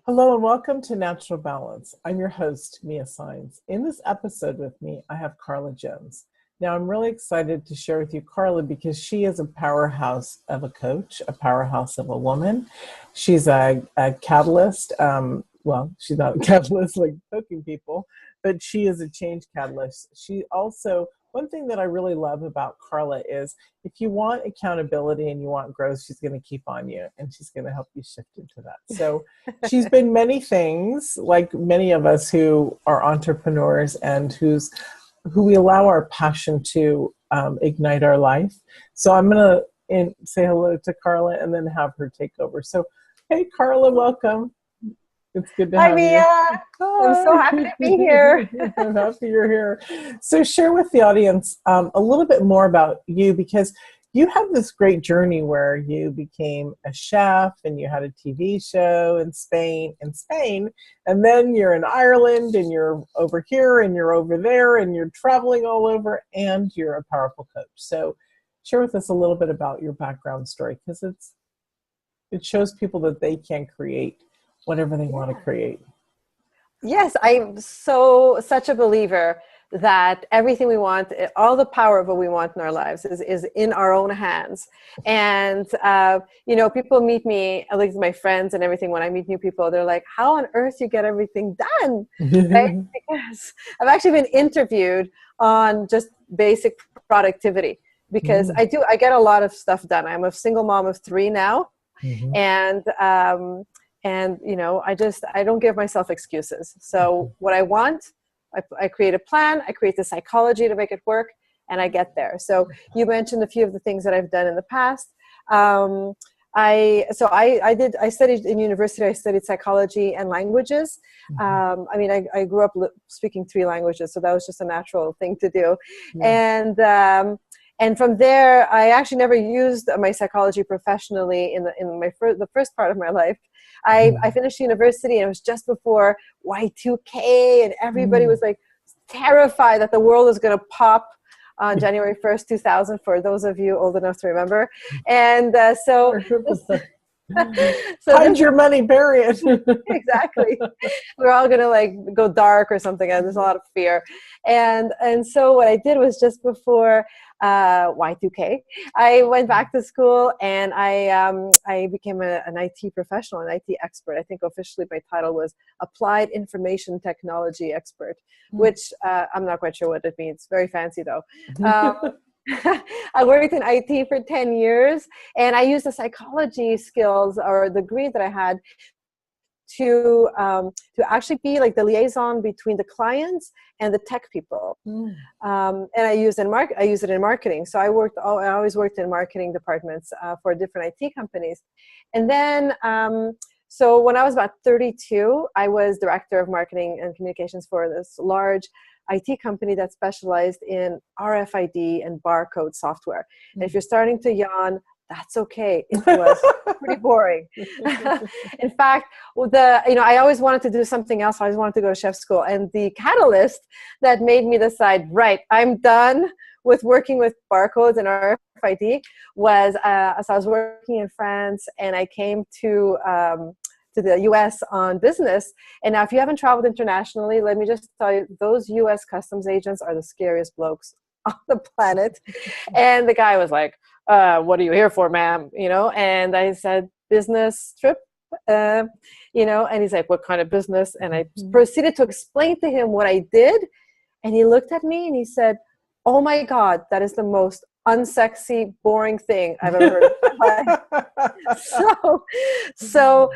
Hello and welcome to Natural Balance. I'm your host, Mia Sines. In this episode with me, I have Carla Jones. Now, I'm really excited to share with you Carla because she is a powerhouse of a coach, a powerhouse of a woman. She's a catalyst. Well, she's not a catalyst like cooking people, but she is a change catalyst. She also, one thing that I really love about Carla is if you want accountability and you want growth, she's going to keep on you and she's going to help you shift into that. So she's been many things, like many of us who are entrepreneurs and who we allow our passion to ignite our life. So I'm going to say hello to Carla and then have her take over. So, hey, Carla, welcome. It's good to Hi, have you. Mia. I'm so happy to be here. Hi. I'm happy you're here. So share with the audience a little bit more about you, because you have this great journey where you became a chef and you had a TV show in Spain, and then you're in Ireland and you're over here and you're over there and you're traveling all over and you're a powerful coach. So share with us a little bit about your background story, because it shows people that they can create whatever they want to create. Yes, I'm such a believer that everything we want, all the power of what we want in our lives is in our own hands. And, people meet me, at least my friends and everything, when I meet new people, they're like, how on earth you get everything done? Right? Because I've actually been interviewed on just basic productivity, because I get a lot of stuff done. I'm a single mom of 3 now. Mm-hmm. And I don't give myself excuses. So what I want, I create a plan, I create the psychology to make it work, and I get there. So you mentioned a few of the things that I've done in the past. I studied in university. I studied psychology and languages. I grew up speaking 3 languages, so that was just a natural thing to do. Yeah. And from there, I actually never used my psychology professionally in the first part of my life. I finished university, and it was just before Y2K, and everybody was like terrified that the world was going to pop on January 1st, 2000, for those of you old enough to remember. And hide your money, bury it. Exactly. We're all going to go dark or something. And there's a lot of fear. And so what I did was, just before Y2K, I went back to school, and I became an IT professional, an IT expert. I think officially my title was Applied Information Technology Expert, which I'm not quite sure what it means. Very fancy though. I worked in IT for 10 years, and I used the psychology skills or the degree that I had to actually be like the liaison between the clients and the tech people. And I use it in marketing. So I always worked in marketing departments for different IT companies. And then, so when I was about 32, I was director of marketing and communications for this large IT company that specialized in RFID and barcode software. And if you're starting to yawn, that's okay. It was pretty boring. In fact, I always wanted to do something else. I always wanted to go to chef school. And the catalyst that made me decide, right, I'm done with working with barcodes and RFID was, as I was working in France, and I came to the US on business. And now, if you haven't traveled internationally, let me just tell you, those US customs agents are the scariest blokes on the planet. And the guy was like, what are you here for, ma'am? And I said, business trip, and he's like, what kind of business? And I proceeded to explain to him what I did. And he looked at me and he said, oh my God, that is the most unsexy, boring thing I've ever heard of my life. So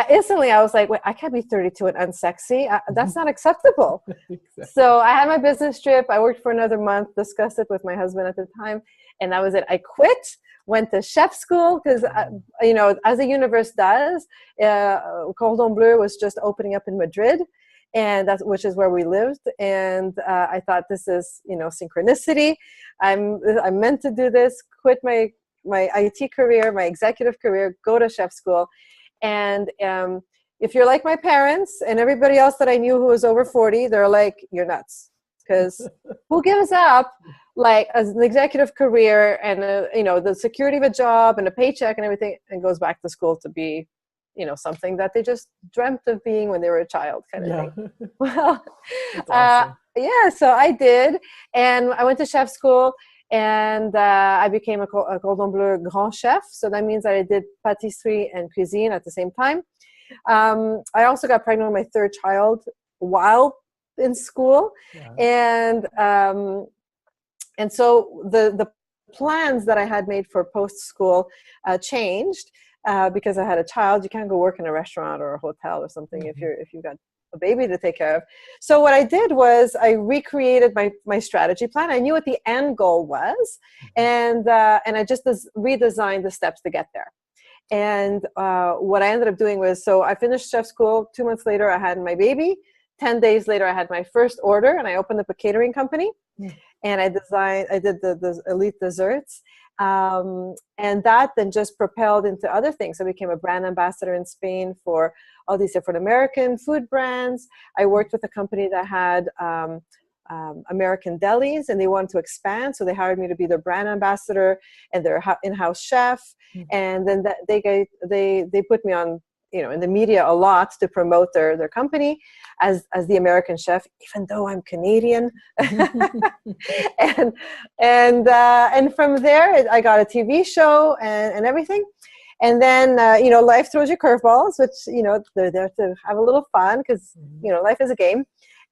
instantly I was like, wait, I can't be 32 and unsexy. That's not acceptable. Exactly. So I had my business trip. I worked for another month, discussed it with my husband at the time, and that was it. I quit, went to chef school, because, as the universe does, Cordon Bleu was just opening up in Madrid, and which is where we lived. And I thought, this is, synchronicity. I'm meant to do this. Quit my IT career, my executive career, go to chef school. And if you're like my parents and everybody else that I knew who was over 40, they're like, you're nuts. Because who gives up like as an executive career and the security of a job and a paycheck and everything, and goes back to school to be something that they just dreamt of being when they were a child, kind of Yeah. thing. Well, That's awesome. yeah, so I did, and I went to chef school, and I became a Cordon Bleu Grand Chef. So that means that I did patisserie and cuisine at the same time. I also got pregnant with my third child while in school, Yeah. and so the plans that I had made for post school changed because I had a child. You can't go work in a restaurant or a hotel or something if you've got a baby to take care of. So what I did was I recreated my strategy plan. I knew what the end goal was, and I just redesigned the steps to get there. And what I ended up doing was, so I finished chef school. 2 months later, I had my baby. 10 days later, I had my first order, and I opened up a catering company. And I did the elite desserts. And that then just propelled into other things. I became a brand ambassador in Spain for all these different American food brands. I worked with a company that had American delis, and they wanted to expand. So they hired me to be their brand ambassador and their in-house chef. And then they put me on, in the media a lot to promote their company as the American chef, even though I'm Canadian. and from there, I got a TV show and everything. And then, life throws you curveballs, which, they're there to have a little fun because, life is a game.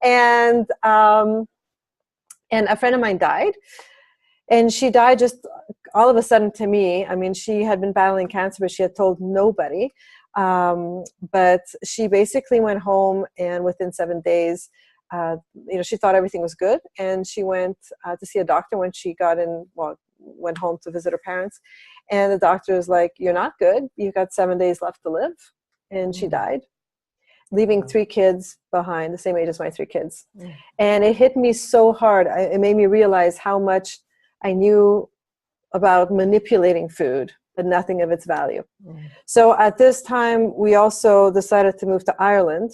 And a friend of mine died. And she died just all of a sudden to me. I mean, she had been battling cancer, but she had told nobody. But she basically went home, and within 7 days, she thought everything was good. And she went to see a doctor when she went home to visit her parents. And the doctor was like, "You're not good. You've got 7 days left to live." And she died, leaving 3 kids behind, the same age as my 3 kids. And it hit me so hard. It made me realize how much I knew about manipulating food, but nothing of its value. So at this time, we also decided to move to Ireland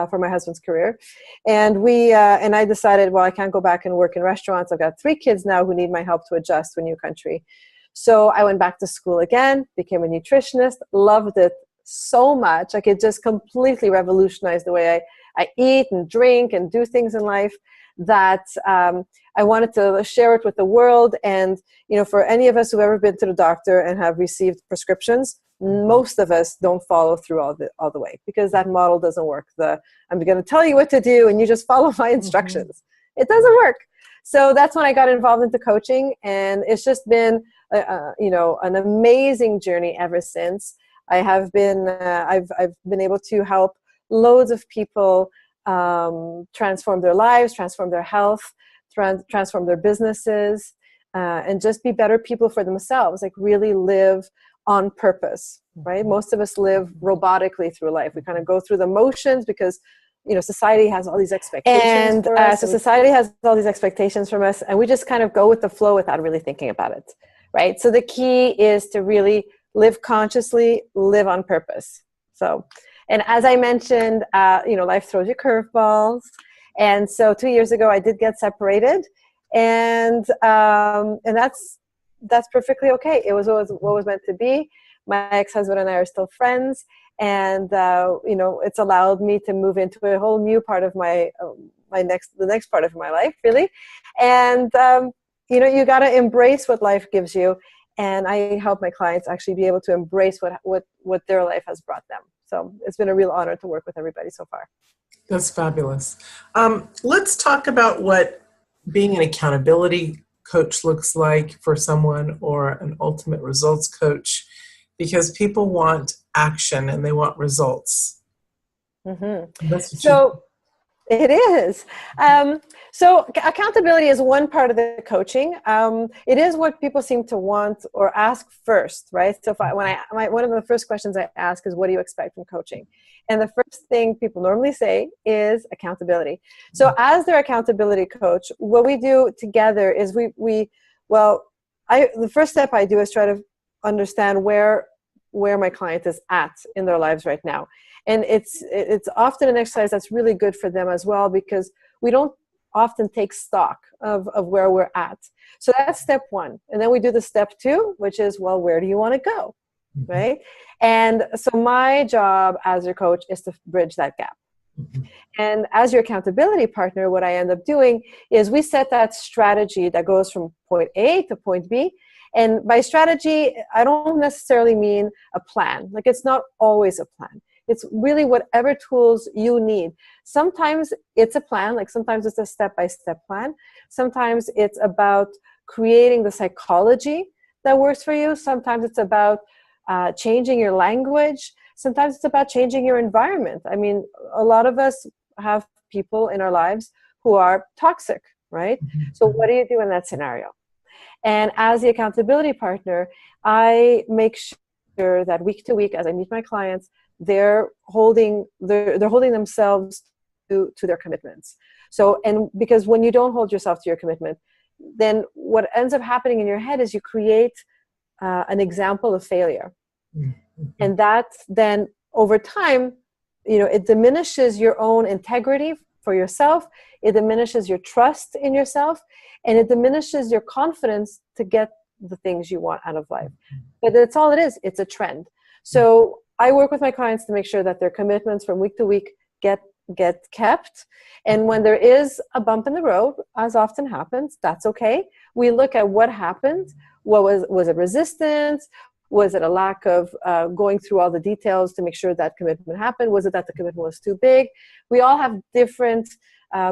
for my husband's career. And I decided, well, I can't go back and work in restaurants. I've got 3 kids now who need my help to adjust to a new country. So I went back to school again, became a nutritionist, loved it so much. Like, it just completely revolutionized the way I eat and drink and do things in life, that I wanted to share it with the world. And, for any of us who've ever been to the doctor and have received prescriptions, most of us don't follow through all the way, because that model doesn't work. I'm going to tell you what to do and you just follow my instructions. It doesn't work. So that's when I got involved into coaching, and it's just been, an amazing journey ever since. I've been able to help loads of people transform their lives, transform their health, transform their businesses, and just be better people for themselves, like really live on purpose, right? Most of us live robotically through life. We kind of go through the motions because, society has all these expectations for us. So society has all these expectations from us, and we just kind of go with the flow without really thinking about it, right? So the key is to really live consciously, live on purpose. So, and as I mentioned, life throws you curveballs. And so 2 years ago, I did get separated, and that's perfectly okay. It was what was meant to be. My ex-husband and I are still friends, and it's allowed me to move into a whole new part of the next part of my life, really. And you got to embrace what life gives you, and I help my clients actually be able to embrace what their life has brought them. So it's been a real honor to work with everybody so far. That's fabulous. Let's talk about what being an accountability coach looks like for someone, or an ultimate results coach, because people want action and they want results. So it is. So accountability is one part of the coaching. It is what people seem to want or ask first, right? So one of the first questions I ask is, what do you expect from coaching? And the first thing people normally say is accountability. So as their accountability coach, what we do together is the first step I do is try to understand where my client is at in their lives right now. And it's often an exercise that's really good for them as well, because we don't often take stock of where we're at. So that's step 1. And then we do the step 2, which is, well, where do you want to go? Mhm. right? And so my job as your coach is to bridge that gap. Mhm. And as your accountability partner, what I end up doing is we set that strategy that goes from point A to point B. And by strategy, I don't necessarily mean a plan. Like, it's not always a plan. It's really whatever tools you need. Sometimes it's a plan, like sometimes it's a step-by-step plan. Sometimes it's about creating the psychology that works for you. Sometimes it's about changing your language. Sometimes it's about changing your environment. I mean, a lot of us have people in our lives who are toxic, right? So what do you do in that scenario? And as the accountability partner, I make sure that week to week, as I meet my clients, they're holding themselves to their commitments. So, and because when you don't hold yourself to your commitment, then what ends up happening in your head is you create an example of failure. And that then over time, it diminishes your own integrity for yourself. It diminishes your trust in yourself, and it diminishes your confidence to get the things you want out of life. But that's all it is. It's a trend. So I work with my clients to make sure that their commitments from week to week get kept. And when there is a bump in the road, as often happens, that's okay. We look at what happened. What was it resistance? Was it a lack of going through all the details to make sure that commitment happened? Was it that the commitment was too big? We all have different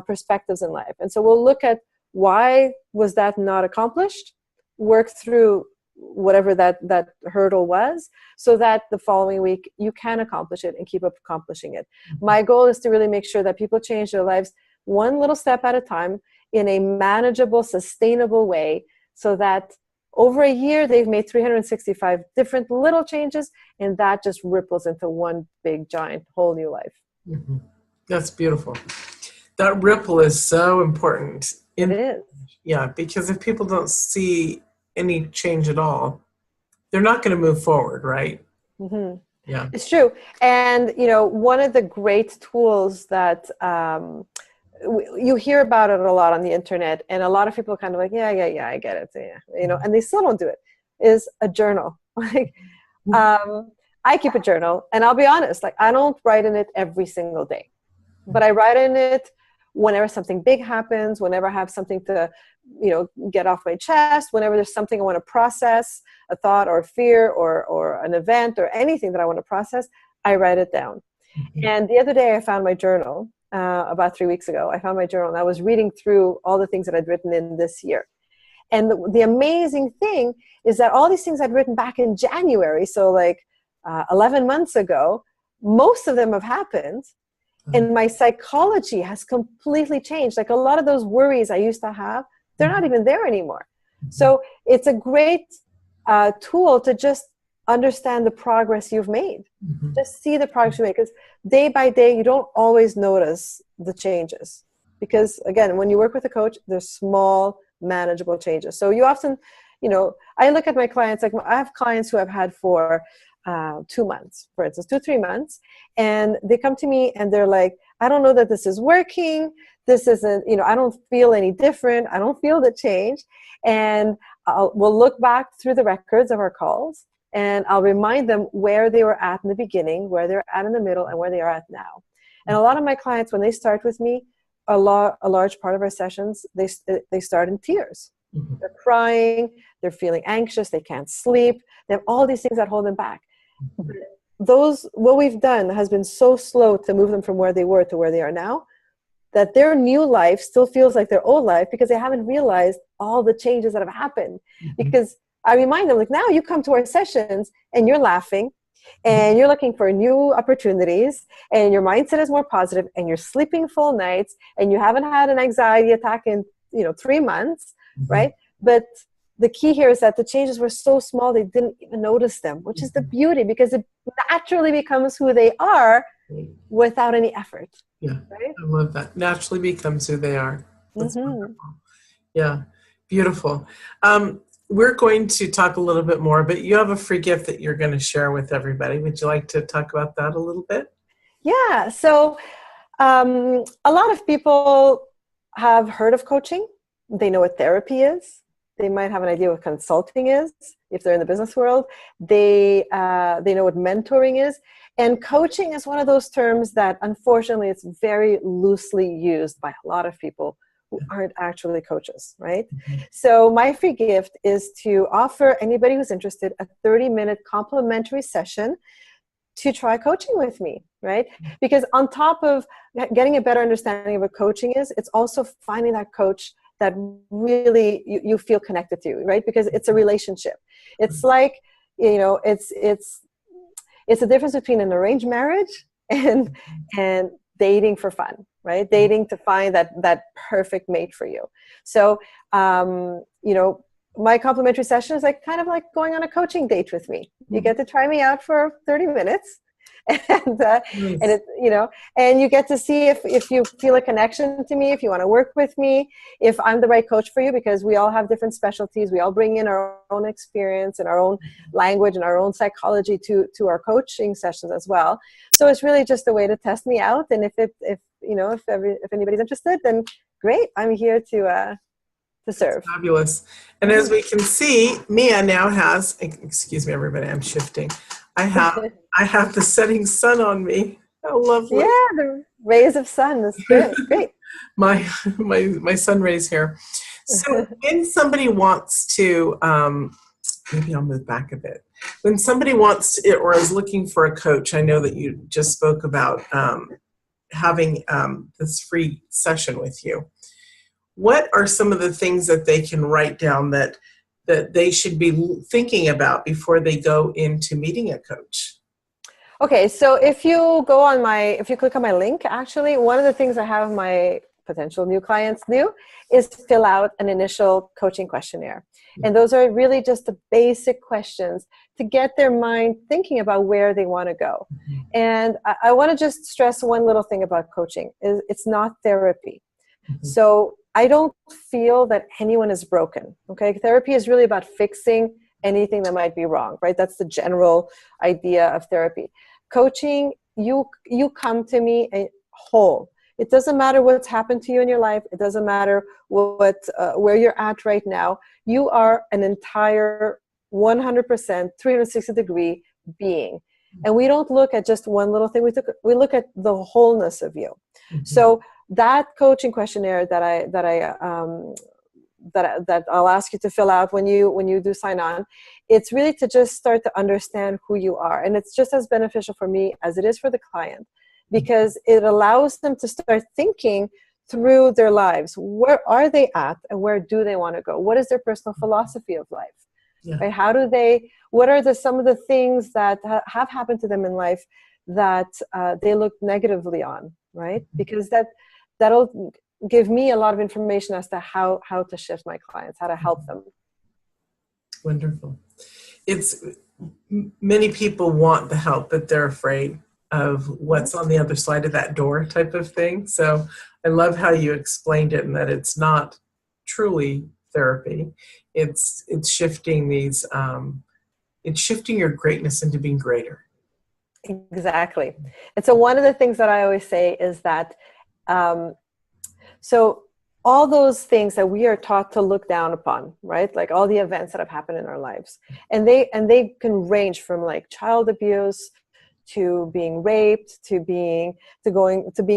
perspectives in life. And so we'll look at why was that not accomplished, work through whatever that hurdle was, so that the following week you can accomplish it and keep up accomplishing it. My goal is to really make sure that people change their lives one little step at a time in a manageable, sustainable way, so that over a year, they've made 365 different little changes, and that just ripples into one big, giant, whole new life. Mm-hmm. That's beautiful. That ripple is so important. It is. Yeah, because if people don't see any change at all, they're not going to move forward, right? Mm-hmm. Yeah. It's true. And, one of the great tools that you hear about it a lot on the internet, and a lot of people are kind of like, yeah, I get it. Yeah. And they still don't do it, is a journal. Like, I keep a journal, and I'll be honest, like, I don't write in it every single day, but I write in it whenever something big happens, whenever I have something to, get off my chest, whenever there's something I want to process, a thought or a fear or an event or anything that I want to process, I write it down. Mm-hmm. And the other day I found my journal, about 3 weeks ago. I found my journal, and I was reading through all the things that I'd written in this year. And the amazing thing is that all these things I'd written back in January, so like 11 months ago, most of them have happened. And my psychology has completely changed. Like, a lot of those worries I used to have, they're not even there anymore. So it's a great tool to just understand the progress you've made. Mm-hmm. Just see the progress you make, because day by day, you don't always notice the changes. Because again, when you work with a coach, there's small, manageable changes. So you often, I look at my clients, like I have clients who I've had for 2 months, for instance, 3 months. And they come to me and they're like, I don't know that this is working. This isn't, I don't feel any different. I don't feel the change. And we'll look back through the records of our calls, and I'll remind them where they were at in the beginning, where they're at in the middle, and where they are at now. And a lot of my clients, when they start with me, a large part of our sessions, they start in tears. Mm-hmm. They're crying, they're feeling anxious, they can't sleep. They have all these things that hold them back. Mm-hmm. What we've done has been so slow to move them from where they were to where they are now, that their new life still feels like their old life, because they haven't realized all the changes that have happened. Mm-hmm. Because I remind them, like, now you come to our sessions and you're laughing and you're looking for new opportunities, and your mindset is more positive, and you're sleeping full nights, and you haven't had an anxiety attack in 3 months, mm-hmm. right? But the key here is that the changes were so small they didn't even notice them, which is the beauty, because it naturally becomes who they are without any effort. Yeah, right? I love that. Naturally becomes who they are. That's Mm-hmm. wonderful. Yeah, beautiful. We're going to talk a little bit more, but you have a free gift that you're going to share with everybody. Would you like to talk about that a little bit? Yeah. So a lot of people have heard of coaching. They know what therapy is. they might have an idea what consulting is if they're in the business world. They know what mentoring is. And coaching is one of those terms that, unfortunately, it's very loosely used by a lot of people who aren't actually coaches, right? Mm-hmm. So my free gift is to offer anybody who's interested a 30-minute complimentary session to try coaching with me, right? Because on top of getting a better understanding of what coaching is, it's also finding that coach that really you feel connected to, right? Because it's a relationship. It's like, it's the difference between an arranged marriage and dating for fun, right? Dating to find that perfect mate for you. So, my complimentary session is kind of like going on a coaching date with me. You get to try me out for 30 minutes. And and you get to see if you feel a connection to me, if you want to work with me, if I'm the right coach for you, because we all have different specialties. We all bring in our own experience and our own language and our own psychology to our coaching sessions as well. So it's really just a way to test me out. And if anybody's interested, then great. I'm here to serve. That's fabulous. And as we can see, Mia now has, excuse me, everybody, I'm shifting. I have the setting sun on me. How lovely. Yeah, the rays of sun. That's good. Great. my sun rays here. So when somebody wants to, maybe I'll move back a bit. When somebody wants to, or is looking for a coach, I know that you just spoke about having this free session with you. What are some of the things that they can write down that they should be thinking about before they go into meeting a coach? Okay, so if you click on my link, actually, one of the things I have my potential new clients do is fill out an initial coaching questionnaire. And those are really just the basic questions to get their mind thinking about where they want to go. Mm-hmm. And I want to just stress one little thing about coaching is it's not therapy. Mm-hmm. So I don't feel that anyone is broken. Okay, therapy is really about fixing anything that might be wrong, right? That's the general idea of therapy. Coaching, you come to me whole. It doesn't matter what's happened to you in your life. It doesn't matter where you're at right now. You are an entire 100%, 360-degree being. And we don't look at just one little thing. We look at the wholeness of you. Mm-hmm. So that coaching questionnaire that I'll ask you to fill out when you do sign on, it's really to just start to understand who you are. And it's just as beneficial for me as it is for the client, because it allows them to start thinking through their lives. Where are they at and where do they want to go? What is their personal philosophy of life? Yeah. Right? What are some of the things that have happened to them in life that they look negatively on, right? Because that'll give me a lot of information as to how to shift my clients, how to help them. Wonderful. Many people want the help, but they're afraid of what's on the other side of that door type of thing. So I love how you explained it, and that it's not truly therapy. It's shifting it's shifting your greatness into being greater. Exactly. And so one of the things that I always say is that so all those things that we are taught to look down upon, right? Like all the events that have happened in our lives, and they can range from like child abuse to being raped to being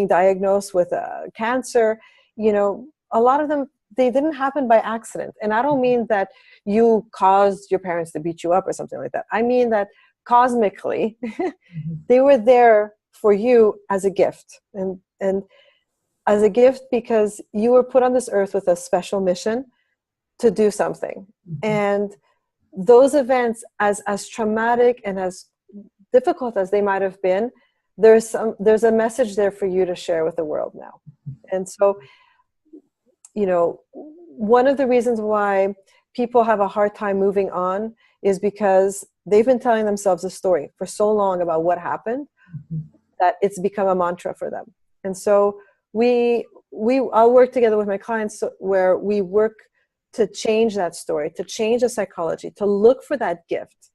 diagnosed with cancer. A lot of them, they didn't happen by accident. And I don't mean that you caused your parents to beat you up or something like that. I mean that cosmically, they were there for you as a gift, and as a gift because you were put on this earth with a special mission to do something. Mm-hmm. And those events, as traumatic and as difficult as they might have been, there's a message there for you to share with the world now. And so, one of the reasons why people have a hard time moving on is because they've been telling themselves a story for so long about what happened that it's become a mantra for them. And so I'll work together with my clients where we work to change that story, to change the psychology, to look for that gift,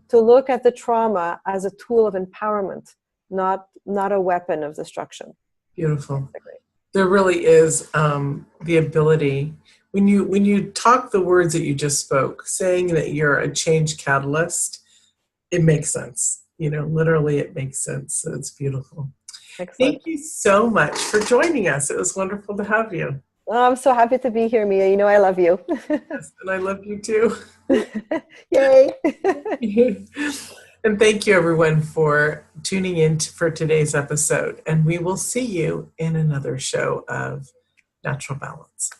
to look at the trauma as a tool of empowerment, not a weapon of destruction. Beautiful. There really is the ability when you talk the words that you just spoke, saying that you're a change catalyst, it makes sense. Literally it makes sense. So it's beautiful. Excellent. Thank you so much for joining us. It was wonderful to have you. Oh, I'm so happy to be here, Mia. You know I love you. Yes, and I love you too. Yay. And thank you everyone for tuning in for today's episode. And we will see you in another show of Natural Balance.